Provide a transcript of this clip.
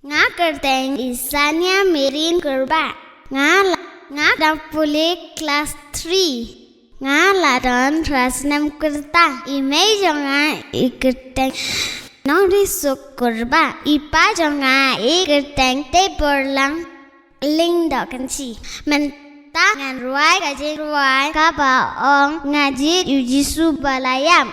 Nga kerteng Sania Mareen Kurbah. Nga dam pulik class 3. Nga ladon rasnam kurta. Imei jonga ikerteng nong risuk kurba. Ipa jonga ikerteng te borlang ling do kanchi. Ta ngan ruai kajin ruai ka ba ong nga Jied Jisu balayam.